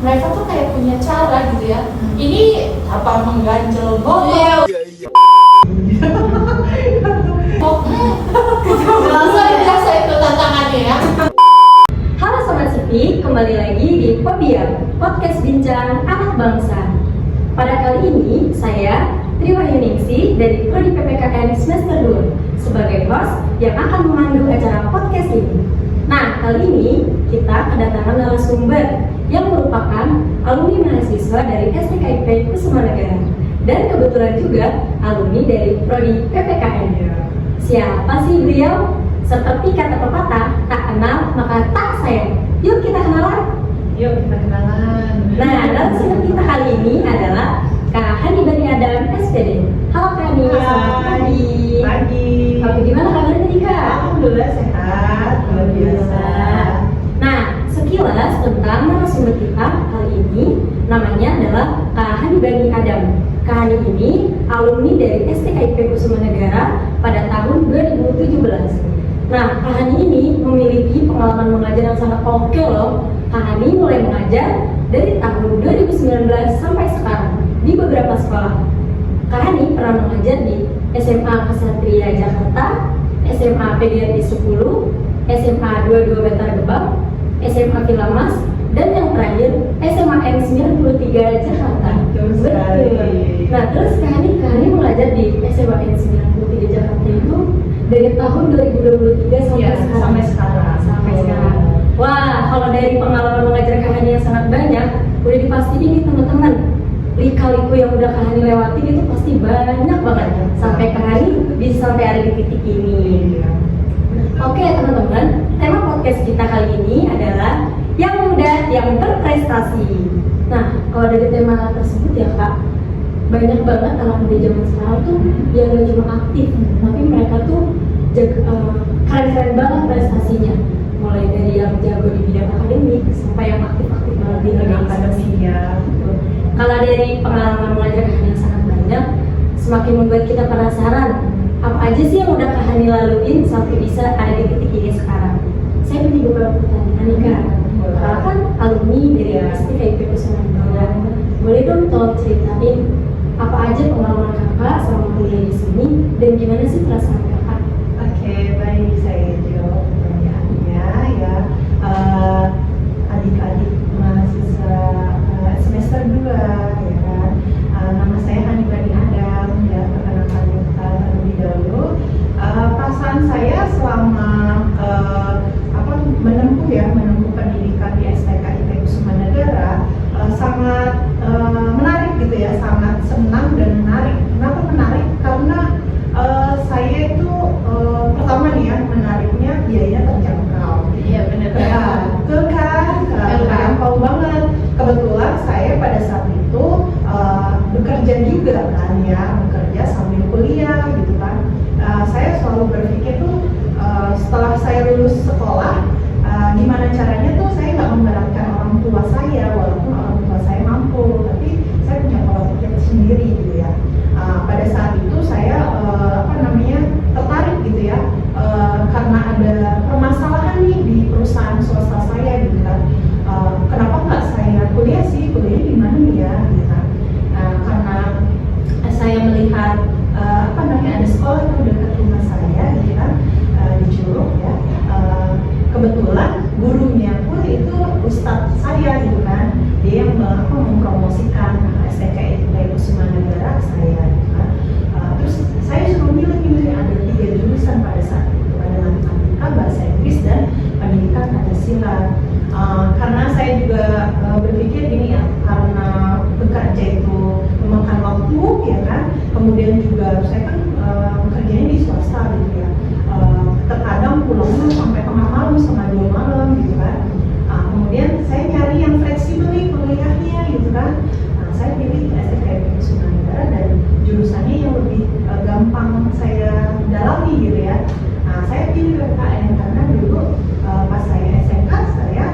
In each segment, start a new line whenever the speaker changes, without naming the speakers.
mereka tuh kayak punya cara gitu ya. Ini apa mengganjel botol? Biasa itu tantangannya ya.
Halo Sobat Sipi, kembali lagi di Podium, podcast bincang anak bangsa. Pada kali ini, saya Triwahyuningsi dari Prodi PPKN semester 2 sebagai host yang akan memandu acara podcast ini. Nah, kali ini kita kedatangan narasumber yang merupakan alumni mahasiswa dari STKIP Kusumanegara dan kebetulan juga alumni dari Prodi PPKN. Siapa sih beliau? Seperti kata pepatah, tak kenal maka tak sayang. Yuk kita kenalan. Nah, narasumber kita kali ini adalah Kak Hani Bani Adam SPD. Halo Kak Hani, selamat pagi. Oke, gimana kabarnya nih Kak?
Alhamdulillah sehat, luar biasa.
Nah, sekilas tentang narasumber kita kali ini namanya adalah Kak Hani Bani Adam. Kak Hani ini alumni dari STKIP Kusumanegara pada tahun 2017. Nah, Kak Hani ini memiliki pengalaman mengajar yang sangat oke loh. Kak Hani mulai mengajar dari tahun 2019 sampai sekarang di beberapa sekolah. Kak Hani pernah mengajar di SMA Kesatria Jakarta, SMA PGRI 10, SMA 22 Bantar Gebang, SMA Filamas, dan yang terakhir SMA N93 Jakarta.
Betul.
Nah, terus Kak Hani mengajar di SMA N93 Jakarta itu dari tahun 2023 sampai sekarang. Wah, kalau dari pengalaman mengajar Kak Hani yang sangat banyak, udah dipastiin nih teman-teman, lika-liku yang udah Kak Hani lewatin itu pasti banyak banget sampai Kak Hani bisa sampai ada di titik ini. Oke teman-teman, tema podcast kita kali ini adalah yang muda yang berprestasi. Nah, kalau dari tema tersebut ya Kak, banyak banget anak muda zaman sekarang tuh yang gak cuma aktif, tapi mereka tuh keren-keren banget prestasinya. Mulai dari yang jago di bidang akademik sampai yang aktif-aktif banget di organisasi. Kalau dari pengalaman mengajar Kak Hani yang sangat banyak, semakin membuat kita penasaran apa aja sih yang udah Kak Hani laluin sampai bisa ada di titik ini sekarang. Saya punya beberapa pertanyaan nih Kak. Kakak kan alumni dari STKIP Kusumanegara. Boleh dong tolong ceritain apa aja pengalaman Kakak selama kuliah di sini dan gimana sih perasaan Kakak?
Oke, baik, saya jawab pertanyaannya ya. Adik-adik mahasiswa semester 2 ya kan. Nama saya Hani Bani Adam ya, perkenalkan terlebih dahulu. Perasaan saya selama menempuh pendidikan di STKIP Kusumanegara sangat menarik gitu ya, sangat senang dan menarik. Kenapa menarik? Karena saya itu pertama nih ya, menariknya biaya terjangkau.
Iya benar.
Ya, betul kan? Terjangkau banget. Kebetulan saya pada saat itu bekerja juga kan ya, bekerja sambil kuliah gitu kan. Saya selalu berpikir tuh setelah saya lulus sekolah, gimana caranya tuh saya nggak memberatkan orang tua saya, walaupun orang tua saya mampu, tapi saya punya pola pikir sendiri gitu ya. Pada saat itu saya tertarik gitu ya, karena ada permasalahan nih di perusahaan swasta saya gitu kan. Kenapa nggak saya kuliah di mana nih ya gitu kan. Karena saya melihat ada sekolah yang dekat rumah saya gitu kan, di Curug ya. Kebetulan gurunya pun itu ustadz saya gitu kan, dia yang mempromosikan STKIP Kusumanegara ke saya gitu kan. Terus saya suruh milih ada 3 jurusan pada saat itu, ada matematika, bahasa Inggris, dan pendidikan Pancasila. Karena saya juga berpikir gini ya, karena bekerja itu memakan waktu ya kan, kemudian juga saya kan bekerjanya di swasta gitu ya. Terkadang pulangnya sampai tengah malam, setengah 2 malam gitu kan. Kemudian saya nyari yang fleksibel nih kuliahnya gitu kan. Saya pilih STKIP Kusumanegara dan jurusannya yang lebih gampang saya dalami gitu ya. Saya pilih PPKN karena dulu pas saya SMK saya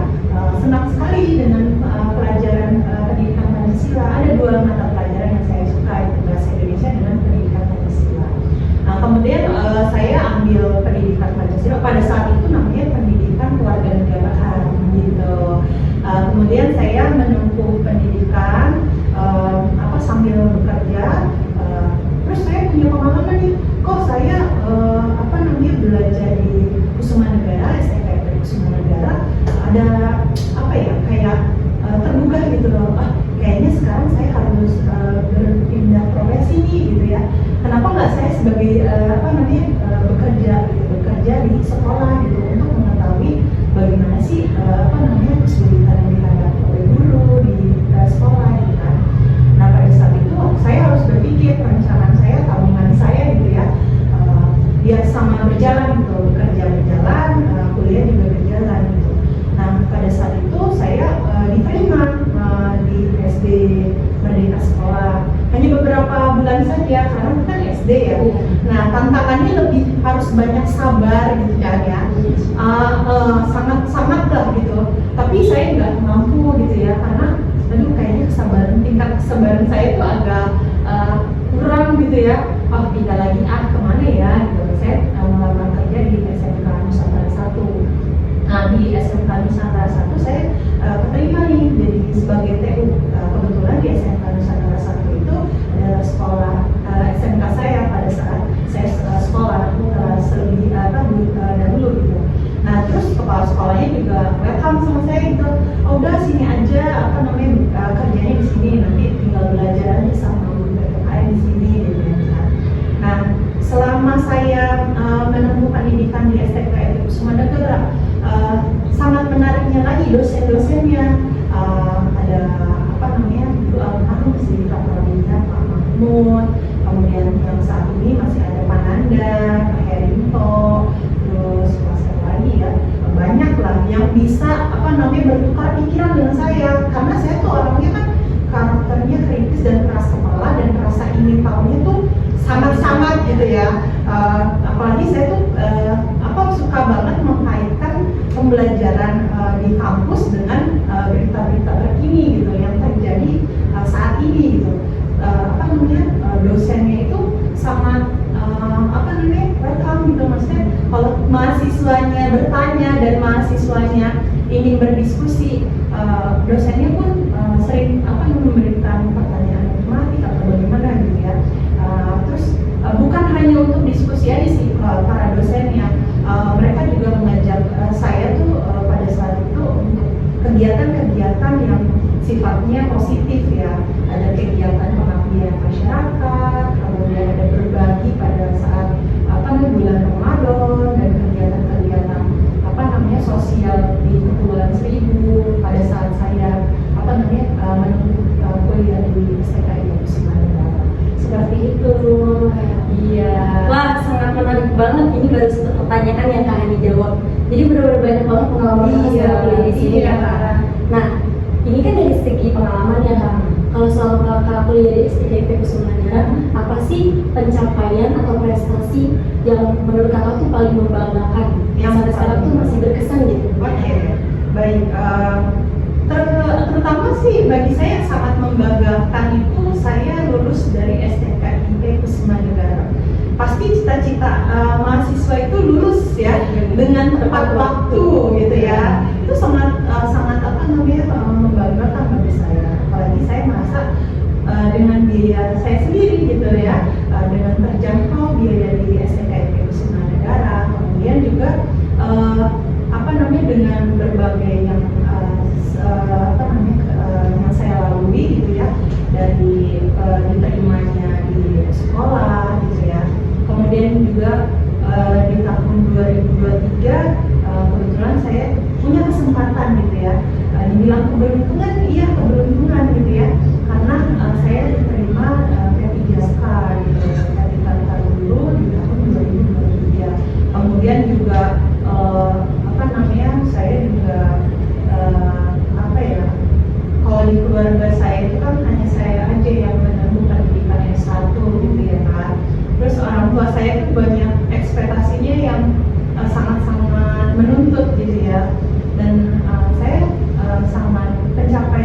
senang sekali dengan pelajaran pendidikan Pancasila. Ada 2 mata pelajaran yang saya suka, itu bahasa Indonesia dengan pendidikan Pancasila. Kemudian saya ambil pendidikan Pancasila, pada saat itu namanya pendidikan kewarganegaraan gitu. Kemudian kemudian saya menempuh pendidikan sambil bekerja. Terus saya punya pengalaman nih, kok saya belajar di Kusuma Negara, STKIP Kusuma Negara, ada kayak tergugah gitu loh. Kayaknya sekarang saya harus berpindah profesi nih gitu ya. Kenapa nggak saya sebagai bekerja di sekolah gitu untuk mengetahui bagaimana sih kesulitan yang dihadapi oleh guru di sekolah gitu kan. Nah pada saat itu saya harus berpikir perencanaan saya, tabungan saya gitu ya, biar sama berjalan gitu, bekerja berjalan, kuliah juga berjalan gitu. Nah pada saat itu saya diterima di SD Merdeka Sekolah hanya beberapa bulan saja karena kan SD ya. Nah tantangannya lebih harus banyak sabar gitu kan ya, sangat lah gitu. Tapi saya nggak mampu gitu ya, karena kayaknya tingkat kesabaran saya itu agak kurang gitu ya. Pindah lagi kemana ya gitu. Saya melamar kerja di SMK Nusantara 1. Nah di SMK Nusantara 1 saya keterima nih jadi sebagai TU. Kebetulan di SMK Nusantara 1 itu adalah sekolah SMK saya pada saat saya sekolah selebih dahulu gitu. Nah terus kepala sekolahnya juga welcome sama saya gitu. Udah sini aja kerjanya di sini, nanti tinggal belajar aja sama guru PPKN di sini gitu kan. Nah selama saya menempuh pendidikan di STKIP Kusuma Negara, sangat menariknya lagi dosen-dosennya. Ada Guru almarhum sih Pak Prawina, Pak Mahmud, kemudian yang saat ini masih ada Pak Nanda, Pak Herinto, terus siapa lagi ya, banyak lah yang bisa bertukar pikiran dengan saya, karena saya tuh orangnya kan karakternya kritis dan keras kepala dan rasa ingin tahunya tuh sangat-sangat gitu ya. Apalagi saya tuh suka banget mengkaitkan pembelajaran di kampus dengan berita-berita terkini gitu yang terjadi saat ini gitu. Dosennya itu sangat welcome gitu, maksudnya kalau mahasiswanya bertanya dan mahasiswanya ingin berdiskusi, dosennya pun sering memberikan pertanyaan otomatis atau bagaimana gitu ya. Terus bukan hanya untuk diskusi aja sih para dosennya, mereka juga mengajak saya tuh pada saat itu untuk kegiatan-kegiatan yang sifatnya positif ya. Ada kegiatan pengabdian masyarakat, kemudian ada berbagi pada saat bulan Ramadan, dan kegiatan-kegiatan sosial di Kepulauan Seribu pada saat saya menempuh kuliah di STKIP Kusuma Negara. Seperti itu. Iya.
Wah, sangat menarik banget. Ini baru satu pertanyaan yang Kak Hani jawab. Jadi benar-benar banyak banget pengalaman kuliah di sini ya Kak. Nah, ini kan dari segi pengalaman ya Kak. Kalau soal Kakak kuliah di STKIP Kusuma Negara, apa sih pencapaian atau prestasi yang menurut Kakak tuh paling membanggakan? Yang sampai sekarang tuh masih berkesan gitu.
Oke, baik. Terutama sih bagi saya yang sangat membanggakan itu saya lulus dari STKIP Kusuma Negara. Pasti cita-cita mahasiswa itu lulus ya dengan tepat waktu gitu ya. Itu sangat membanggakan bagi saya. Apalagi saya merasa dengan biaya saya sendiri gitu ya, dengan terjangkau biaya di STKIP Kusuma Negara, kemudian juga dengan berbagai yang yang saya lalui gitu ya, dari diterimanya di sekolah gitu ya, kemudian juga di tahun 2023 kebetulan saya punya kesempatan gitu ya, dibilang keberuntungan, iya keberuntungan gitu ya, karena saya diterima P3K gitu, kapital dulu di tahun 2023. Kemudian juga saya juga kalau di keluarga saya itu kan hanya saya aja yang menempuh pendidikan S1 gitu ya kan. Terus orang tua saya itu banyak ekspektasinya yang sangat-sangat menuntut gitu ya, dan saya sangat pencapaian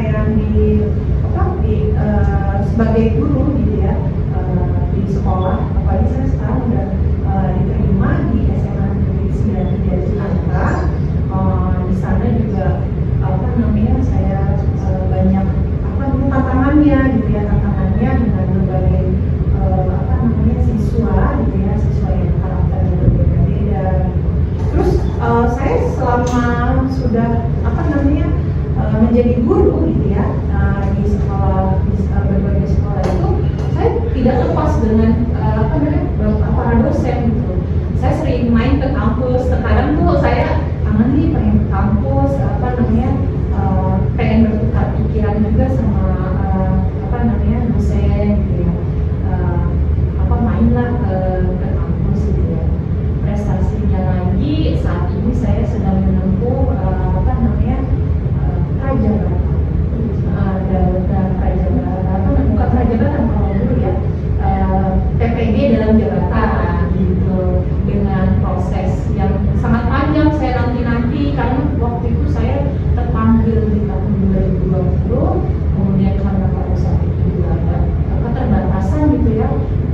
kemudian karena pada saat itu juga ada keterbatasan gitu ya,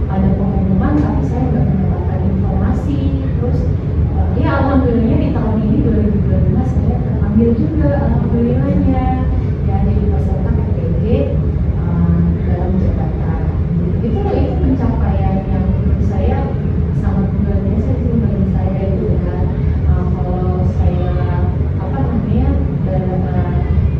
ada pengumuman tapi saya nggak mendapatkan informasi. Terus ya alhamdulillahnya di tahun ini 2022 saya terpanggil juga, alhamdulillahnya ya jadi peserta PPG dalam jabatan. Itu pencapaian yang menurut saya sangat luar biasa sih bagi saya itu kan. Kalau saya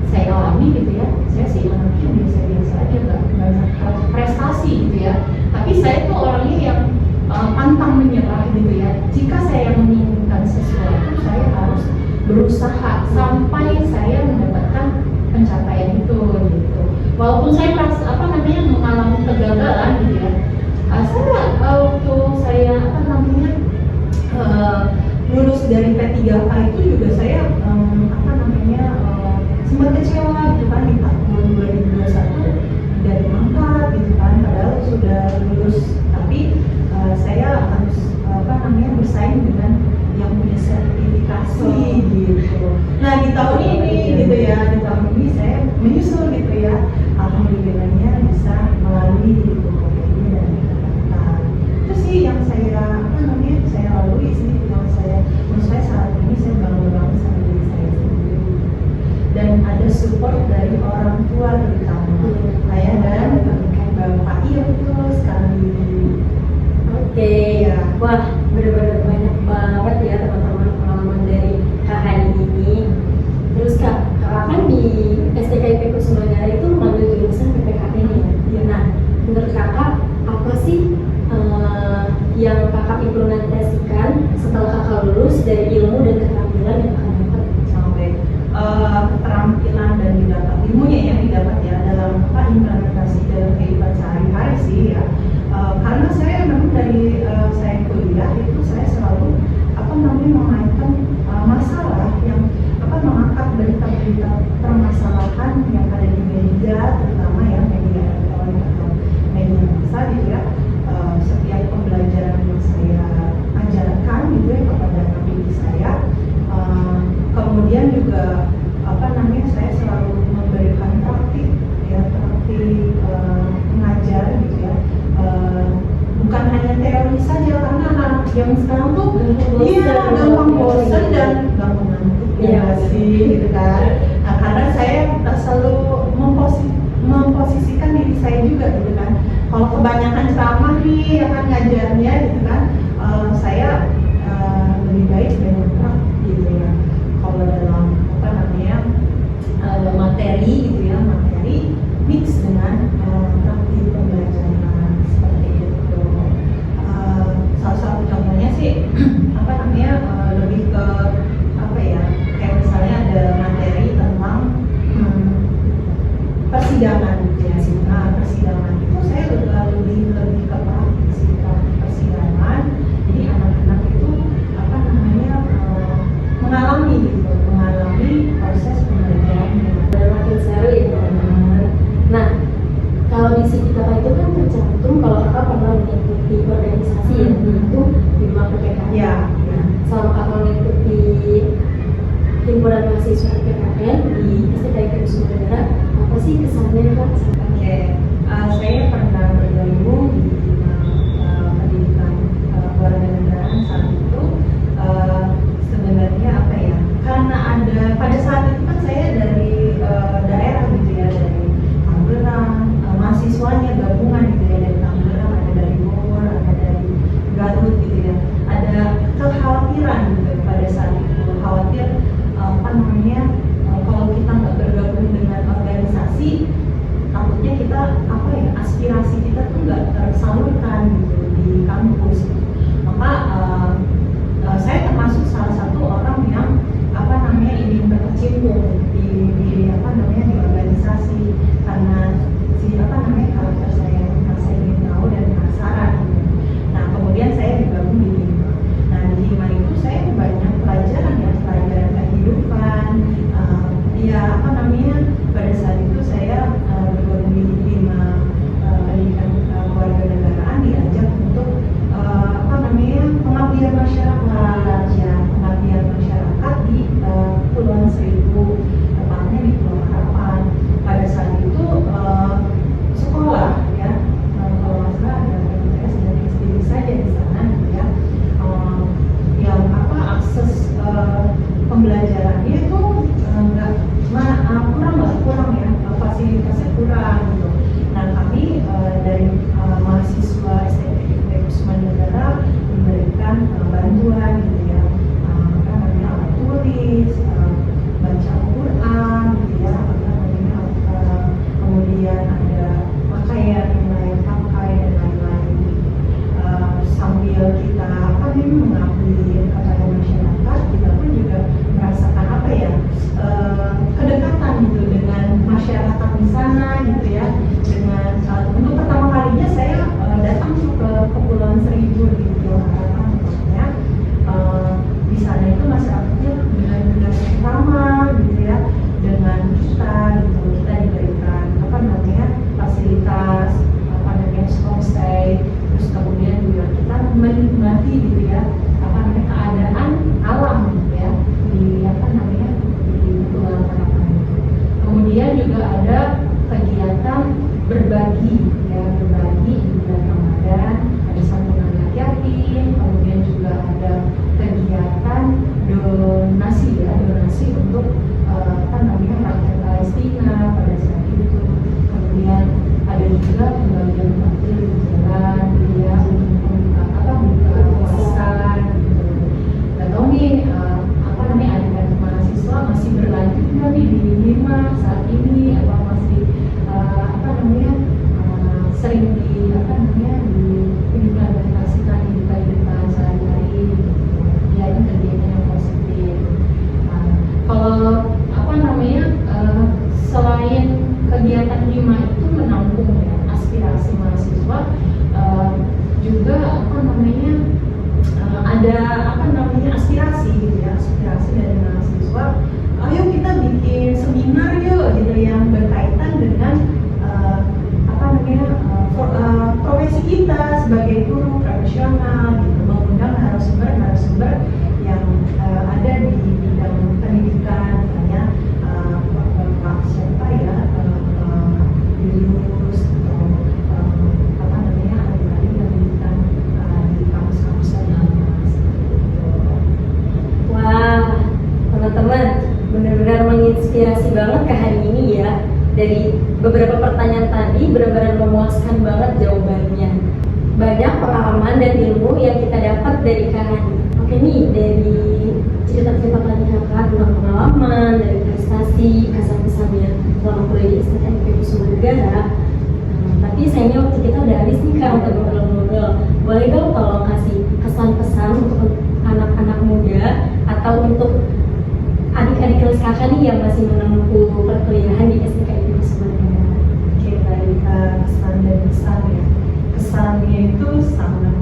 saya alami gitu ya, saya sih anaknya biasa-biasa aja, nggak banyak prestasi gitu ya, tapi saya tuh orangnya yang pantang menyerah gitu ya. Jika saya menginginkan sesuatu, saya harus berusaha sampai saya mendapatkan pencapaian itu gitu. Walaupun saya mengalami kegagalan gitu ya, saya waktu saya lulus dari P3K itu juga saya sempat kecewa gitu kan, di tahun 2021 tidak diangkat gitu kan, padahal sudah lulus, tapi saya harus bersaing dengan yang punya sertifikasi gitu. Nah di tahun ini gitu ya, di tahun ini saya menyusul gitu ya, alhamdulillahnya bisa melalui gitu ini dan itu sih yang saya saya lalui sih, yang menurut saya saat ini saya bangga banget sama diri saya sendiri. Dan ada support dari orang tua terutama ayah dan bapak. Iya betul sekali.
Oke,
Ya.
wah benar-benar banyak banget ya teman-teman pengalaman dari Kak Hani ini. Terus Kak kan di STKIP Kusumagara itu mengambil jurusan PPKN ya.
Iya.
Nah, menurut Kakak apa sih yang Kakak implementasikan setelah Kakak lulus dari ilmu dan keterampilan yang Kakak dapat?
Sampai keterampilan dan didapat ilmunya yang didapat ya dalam implementasi dalam kehidupan sehari-hari sih ya. Karena saya memang dari saya kuliah itu saya selalu memainkan masalah yang mengangkat berita-berita permasalahan yang ada di media, terutama ya media elektronik atau media massa gitu ya. Setiap pembelajaran yang saya ajarkan gitu ya kepada adik saya, kemudian juga saya selalu memberikan praktik mengajar gitu ya, bukan hanya teori saja, karena anak yang sekarang tuh gampang bosan dan gampang ngantuk ya sih gitu kan. Nah karena saya selalu memposisikan diri saya juga gitu kan, kalau kebanyakan ceramah nih ya kan ngajarnya gitu kan, saya lebih baik dengan praktik gitu ya. Kalau dalam materi gitu ya, materi mix dengan praktik pembelajaran seperti itu. Salah satu contohnya sih lebih ke kayak misalnya ada materi tentang persidangan gitu ya. Persidangan itu saya lebih ke praktik sih, persidangan. Jadi anak-anak itu mengalami proses pembelajaran.
Makin seru ya teman-teman. Nah, kalau di CV Kakak itu kan tercantum kalau Kakak pernah mengikuti organisasi yang itu di bidang PPKN.
Ya.
Nah, selama Kakak mengikuti himpunan mahasiswa PPKN di STKIP Kusumagara, apa sih kesannya Kak?
Oke, saya pernah bergabung di pendidikan kewarganegaraan saat itu. Sebenarnya karena ada pada saat itu kan saya dari daerah gitu ya, dari Tangerang, mahasiswanya gabungan gitu ya, dari Tangerang, ada dari Bogor, ada dari Garut gitu ya. Ada kekhawatiran gitu pada saat itu, khawatir kalau kita nggak bergabung dengan organisasi, takutnya kita aspirasi kita tuh nggak tersalurkan gitu di kampus. Maka saya termasuk salah satu orang yang ingin berkecimpung di organisasi, karena karakter saya ingin tahu dan penasaran. Nah kemudian saya digabung di Hima. Nah di Hima itu saya banyak pelajaran kehidupan. Pada saat itu saya bergabung di Hima pendidikan kewarganegaraan, diajak untuk
apa namanya diimplementasikan di kehidupan sehari-hari gitu. Jadi kegiatan yang positif. Nah, kalau apa namanya selain kegiatan Hima itu menampung ya aspirasi mahasiswa, juga apa namanya ada apa namanya aspirasi gitu ya, aspirasi dari mahasiswa. Ayo kita bikin seminar yuk gitu yang berkaitan dengan apa namanya profesi kita sebagai guru profesional gitu, mengundang narasumber yang ada di bidang pendidikan, misalnya Pak siapa ya, Julius atau apa namanya adik-adik pendidikan di kampus-kampus yang
Wah, teman-teman, benar-benar menginspirasi banget ke hari ini ya. Dari beberapa pertanyaan tadi benar-benar memuaskan banget jawabannya. Banyak pengalaman dan ilmu yang kita dapat dari Kak Hani. Oke nih, dari cerita-cerita tadi Kakak tentang pengalaman, dari prestasi, kesan-kesannya selama kuliah di STM Kusuma Negara. Tapi sayangnya waktu kita udah habis nih Kak untuk ngobrol-ngobrol. Boleh dong tolong kasih kesan-pesan untuk anak-anak muda atau untuk adik-adik kelas Kakak nih yang masih menempuh perkuliahan di STM Kusuma Negara.
Oke, baik, kesan dan kesan ya. Kesannya itu sangat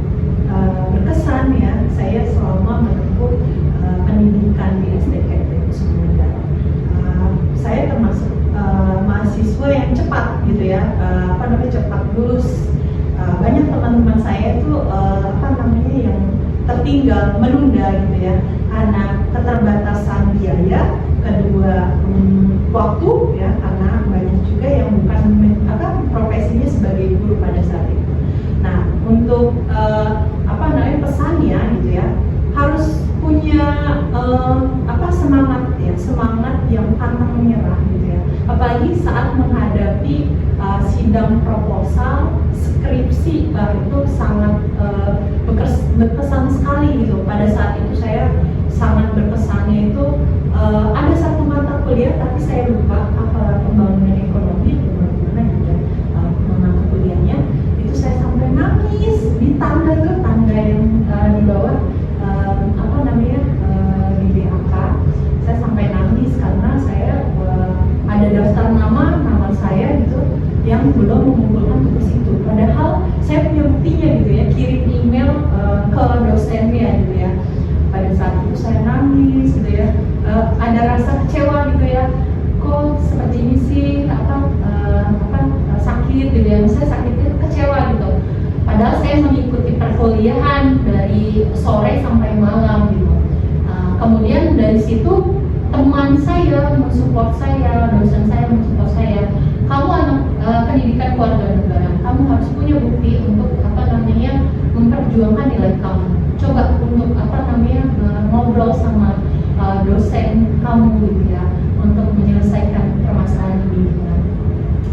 berkesan ya. Saya selama menempuh pendidikan di STM Kusuma Negara. Saya termasuk mahasiswa yang cepat gitu ya, apa namanya cepat lulus. Banyak teman-teman saya itu apa namanya yang tertinggal, menunda gitu ya, karena keterbatasan biaya, kedua waktu ya, karena banyak juga yang bukan profesinya sebagai guru pada saat itu. Nah, untuk apa namanya pesannya gitu ya, harus punya semangat ya, semangat yang pantang menyerah gitu ya. Apalagi saat menghadapi sidang proposal, skripsi itu sangat berkesan sekali gitu. Pada saat itu saya sangat berkesannya itu ada satu mata kuliah tapi saya lupa apa pembangunan ekonomi atau bagaimana gitu ya, mata kuliahnya itu saya sampai nangis di tangga yang di bawah apa namanya di BAK. Saya sampai nangis karena saya ada daftar nama saya gitu yang belum mengumpulkan tugas itu. Padahal saya punya buktinya gitu ya, kirim email ke dosennya gitu ya. Pada saat itu saya nangis gitu ya, ada rasa kecewa gitu ya, kok seperti ini sih sakit gitu ya, misalnya sakitnya kecewa gitu. Padahal saya mengikuti perkuliahan dari sore sampai malam gitu. Kemudian dari situ teman saya mensupport saya, dosen saya mensupport saya. Kamu anak pendidikan keluarga negara, kamu harus punya bukti untuk apa namanya memperjuangkan nilai kamu. Coba untuk apa namanya ngobrol sama dosen kamu gitu ya, untuk menyelesaikan permasalahan ini.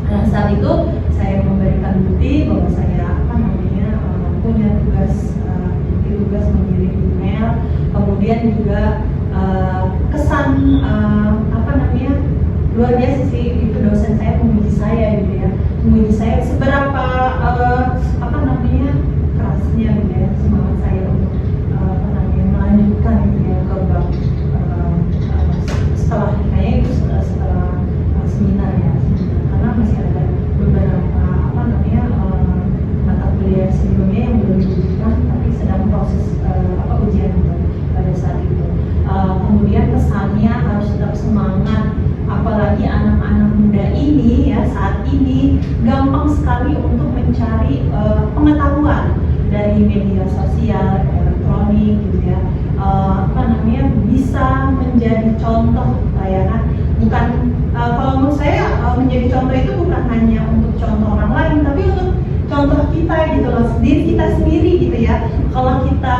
Nah, saat itu saya memberikan bukti bahwa saya apa namanya punya tugas mengirim email, kemudian juga kesan apa namanya luar biasa sih, itu dosen saya memuji saya gitu ya, memuji saya seberapa apa namanya kerasnya gitu ya semangat saya untuk apa namanya melanjutkan gitu ya ke bab setelah kayaknya itu setelah seminar ya, karena masih ada beberapa apa namanya mata kuliah sebelumnya yang belum diujikan tapi sedang proses ujian gitu pada saat itu. Kemudian kesannya harus tetap semangat, apalagi anak-anak muda ini ya saat ini gampang sekali untuk mencari pengetahuan dari media sosial, elektronik gitu ya, apa namanya bisa menjadi contoh ya kan. Bukan kalau menurut saya menjadi contoh itu bukan hanya untuk contoh orang lain, tapi untuk contoh kita gitu loh, diri kita sendiri gitu ya. Kalau kita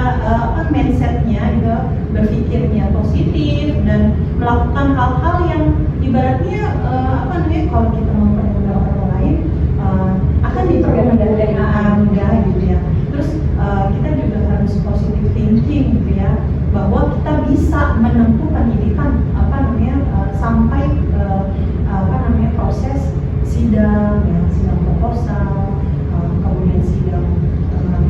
mindsetnya gitu, berpikirnya positif dan melakukan hal-hal yang ibaratnya apa namanya kalau kita mempermudah orang lain akan dipermudah gitu ya. Terus kita juga harus positive thinking gitu ya, bahwa kita bisa menempuh pendidikan apa namanya sampai apa namanya proses sidang ya, sidang proposal, kemudian sidang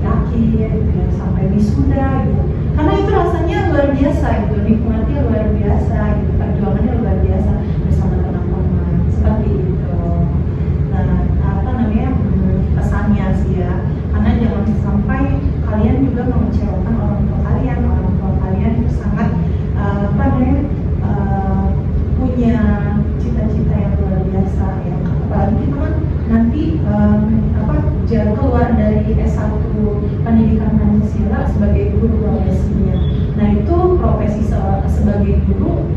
akhir gitu ya, sampai wisuda gitu. Karena itu rasanya luar biasa gitu, nikmatnya luar biasa gitu, perjuangannya luar biasa bersama teman-teman seperti itu. Nah, apa namanya, pesannya sih ya, karena jangan sampai kalian juga mengecewakan orang tua kalian. Orang tua kalian itu sangat apa namanya, punya cita-cita yang luar biasa ya. Apalagi kita kan nanti keluar dari S1 pendidikan Pancasila sebagai guru profesinya. Nah itu profesi sebagai guru,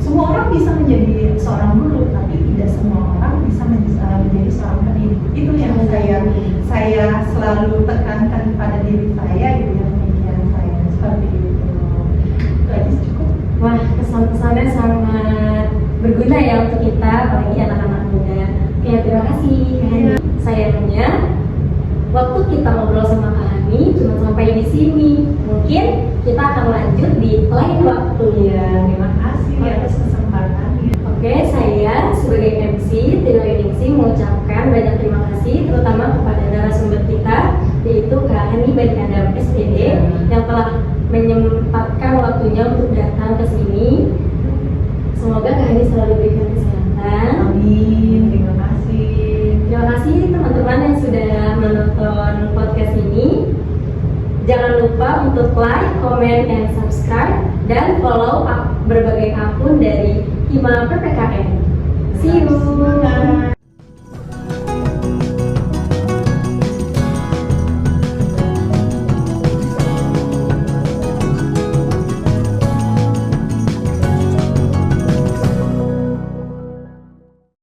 semua orang bisa menjadi seorang guru, tapi tidak semua orang bisa menjadi seorang pendidik. Itu yang saya selalu tekankan pada diri saya gitu ya, pemikiran saya seperti itu. Itu aja cukup.
Wah, kesan-kesannya sangat berguna ya untuk kita, apalagi anak-anak muda. Oke, terima kasih Kak Hani. Sayangnya waktu kita ngobrol sama Kak Hani cuma sampai di sini. Mungkin kita akan lanjut di lain waktu ya.
Terima kasih atas kesempatannya.
Oke, saya sebagai MC Tino Yuningsih mengucapkan banyak terima kasih terutama kepada narasumber kita, yaitu Kak Hani Banikadam SPD yang telah menyempatkan waktunya untuk datang ke sini. Semoga Kak Hani selalu diberikan kesehatan.
Amin. Terima kasih.
Terima kasih teman-teman yang sudah menonton podcast ini. Jangan lupa untuk like, comment, and subscribe, dan follow berbagai akun dari Hima PPKN. See you.